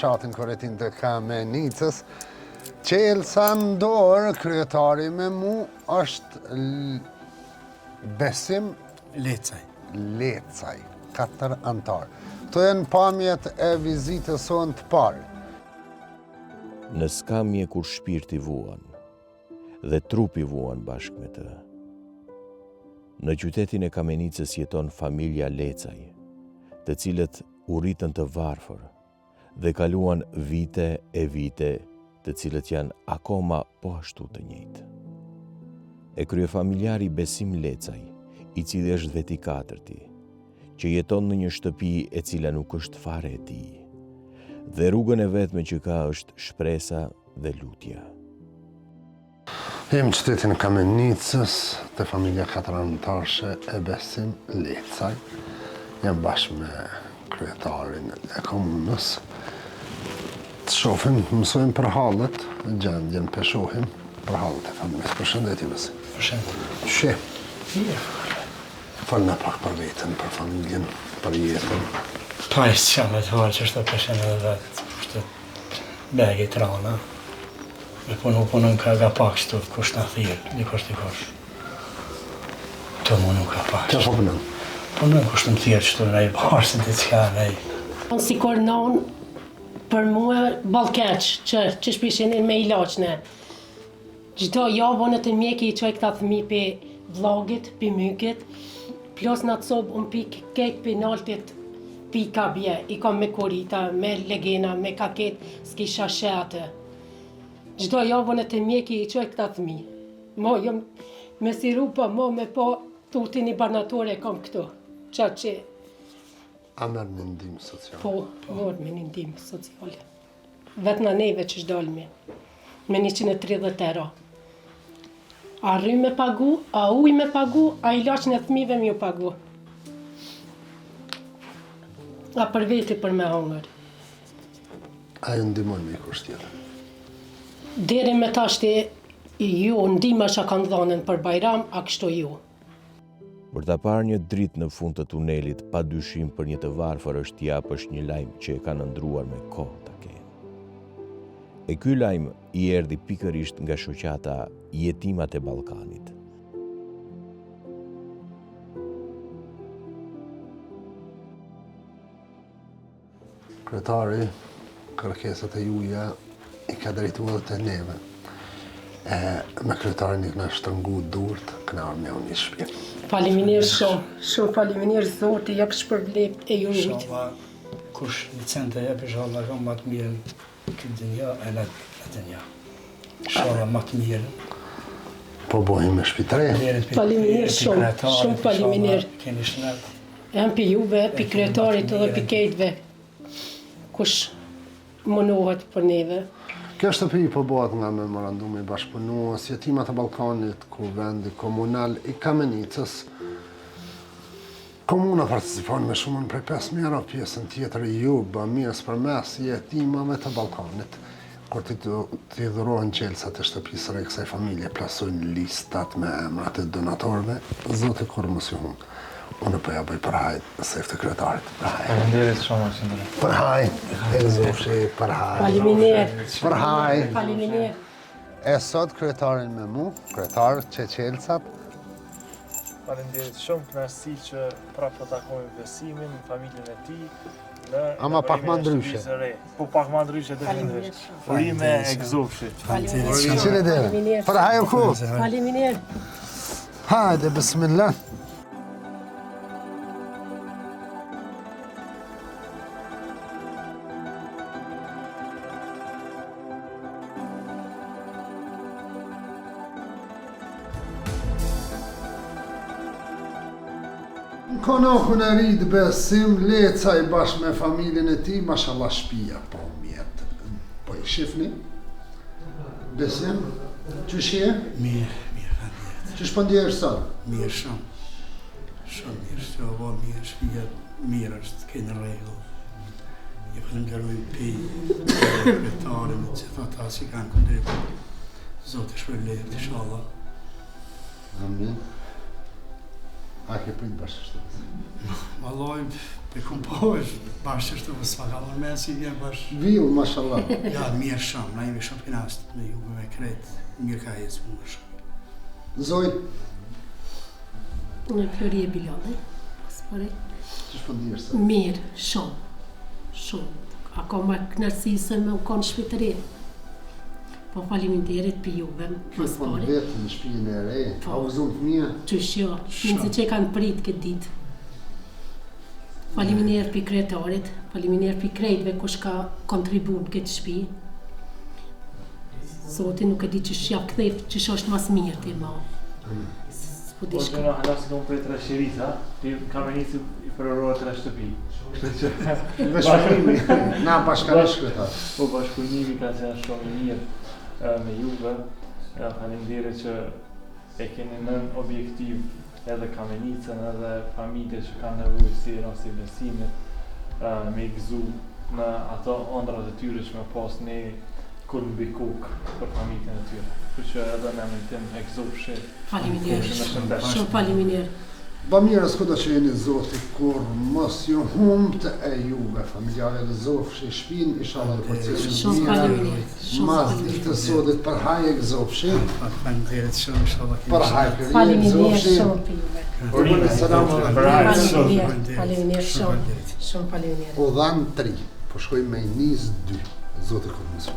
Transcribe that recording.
fshatin Koretin të Kamenicës. Qelsa Ndorë, kryetari me mu, është Besim Lecaj, 4 antar. Këto janë pamjet e vizitës sonë të parë. Në skamje kur shpirti vuan, dhe trupi vuan bashkë me të. Në qytetin e Kamenicës jeton familja Lecaj, të cilët u ritën të varfër dhe kaluan vite e vite, të cilët janë akoma po ashtu të njëjtë. E kryefamiljari Besim Lecaj, i cili është veti 4-ti, që jeton në një shtëpi e cila nuk është fare e tij, dhe rrugën e vetme që ka është shpresa dhe lutja. Jem në qytetin e Kamenicës, të familja 4 antarëshe e Besim Lecaj. Jam bashkë me kryetarin e komunës. Të shohim, mësojmë për hallet, gjendjen për shohim për hallet e familjes. Përshëndetje, Besim. Përshëndetje. She. Falna pak për veten, për familjen, për jetën. Pa e së qamë të halë që është të peshen edhe vetë, është begi të rana. Me punën ka ga pak shtu, kush në thirë, dikosh. Të mu nuk ka pak shtu. Që po punën? Punën kush në thirë shtu, në i barësit e cka, në i. Si kornon, për mua balkeq, që shpishin me ilaqne. Gjdo javën e të mjeki i qoj këta thmi për vlogit, për mykit, plus në të sobë unë për kejt për naltit për ka bje, i kam me korita, me legena, me kaket, s'kisha shate. Gjdo javën e të mjeki i qoj këta thmi. Mo, jom me sirupa, mo me po tutin i barnatore kam këtu. Që A merë në ndimë sociale? Po, morë me një ndimë sociale. Vetë në neve që shdolmi, me 130 euro. A rry me pagu, a uj me pagu, a ilaqën e thmive me ju pagu. A për veti për me hongër. A ju ndimon me i kusht tjetër? Deri me tashti ju ndima që kanë dhonën për Bajram, a kështu ju. Për ta parë një dritë në fund të tunelit, pa dyshim për një të varfër është japësh një lajm që e kanë ndruar me kohë ta kenë. E ky lajm i erdhi pikërisht nga shoqata Jetimat e Ballkanit. Kryetari, kërkesat e juja i ka drejtuar të neve. Me kryetarin i këna shtërngu durt, këna arme unë një shpirë. Faleminderit shumë faleminderit Zoti, jep shpërblet e ju rujt. Inshallah, kush licente jep, inshallah, ka më të mirën këtë dënja, e në dënja. Inshallah, më të mirën. Po bojmë me shpitare. Faleminderit shumë faleminderit. Keni shnet. Jam për juve, për kryetarit edhe për kejtve. Kush mënohet për neve. Kjo shtëpi po bëhet nga memorandumi i bashkëpunues Jetimat e Ballkanit, ku vendi komunal i Kamenicës. Komuna participon me shumën prej 5.000 euro, pjesën tjetër ju bëmirës përmes Jetimave të Ballkanit. Kur t'i dhurohen qelsat e shtëpisë së kësaj familje, plasojnë listat me emrat e donatorëve, zoti kur mos ju humbë. Unë po ja bëj përhaj në sef të kryetarit. Faleminderit shumë, Sindre. Përhaj, e zofshi, përhaj. Faleminderit. Përhaj. Faleminderit. E sot kryetarin me mu, kryetar që qelsat. Faleminderit shumë, kënaqësi që prapë po takojmë Besimin, familjen e tij. Ama pak ma ndryshe. Po pak ma ndryshe definitivisht. Urime e gëzofshit. Faleminderit. Cili dere? Përhaj u ku? Faleminderit. Hajde, bismillah. Konakun e rritë Besim Lecaj bashkë me familjen e tij, mashallah shtëpia po mjetë. Po i shifni? Besim, qysh je? Mirë. Qysh po ndjehesh sot? Mirë shumë. Shumë mirë, që o mirë, shpija mirë është, kene rregull. I falenderoj për kryetarin që ata që kanë kontribuar. Zoti shpërblet, inshallah. Amin. A ke pritë bashkë shtëpës? Vallaj, E kom po, bashkë është të s'pakalon me si vjen bashkë. Viu, mashallah. Ja, mirë shumë, na jemi shumë pinast me juve me kretë, mirë ka ecë më shumë. Zoj, Unë e Flori e Bilali. Spore. që shpëndirë se? Mirë, shumë. Shumë. Akoma knarësi se me u konë shpitëri. Po faleminderit për juve, Që mas shpën pare. vetë në shpijen e re, Po. a u zumë fëmija? Qysh jo, nëse që kanë prit këtë ditë. Faleminderit për kretarit, faleminderit për krejtve kush ka kontribu në këtë shtëpi. Zoti nuk e di që shjap kthef, që është mas mirë ti ma. S'po di Po shka. gjëna halas kom për tre shirita, ti kamenici i përërore tre shtëpi. Bashkëpunimi, na bashkërish këta. Po bashkëpunimi ka qenë shumë i mirë me juve. Faleminderit që e keni nën objektiv edhe kamenicën edhe familje që kanë nevojë si rasti besimit me i gëzu në ato ëndrat e tyre që me pas ne kur mbi kokë për familjen e tyre. Kështu që edhe në emrin tim e gëzofshi. Faleminderit. Shumë faleminderit. Ba mirë, s'ku do që jeni zoti, kur mos ju humbët e juve, familjare dhe zofshi, shpin, ishallah dhe përcjelin Shumë faleminderit. Shumë Mas faleminderit. të sotit për haj e gëzofshi, Faleminderit shumë, inshallah. për haj për i e Faleminderit gëzofshi. shumë për juve. Faleminderit shumë. Shumë faleminderit. O dhanë 3, po shkoj me i njës 2, zotë këtë mësë.